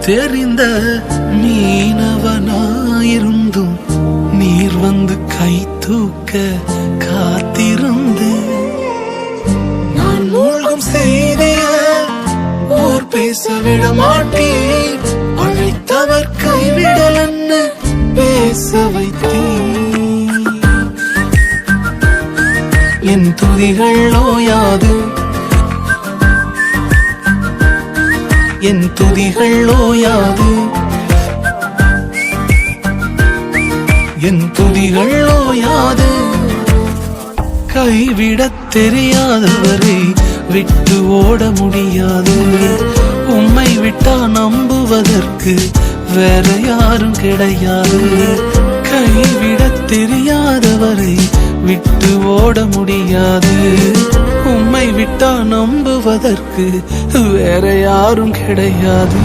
தெரிந்த மீனவனாயிருந்தும் நீர் வந்து கை தூக்க காத்திருந்து நான் மூழ்கும் செய்திய ஊர் பேச விட மாட்டேன் அழைத்தவர் கைவிடலன்னு பேச வைத்தேன் என் துதிகள் ஓயாது என் துதிகள் ஓயாது என் துதிகள் ஓயாது கைவிடத் தெரியாதவரை விட்டு ஓட முடியாது உம்மை விட்டா நம்புவதற்கு வேற யாரும் கிடையாது கைவிடத் தெரியாதவரை விட்டு ஓட முடியாது உம்மை விட்டா நம்புவதற்கு வேற யாரும் கிடையாது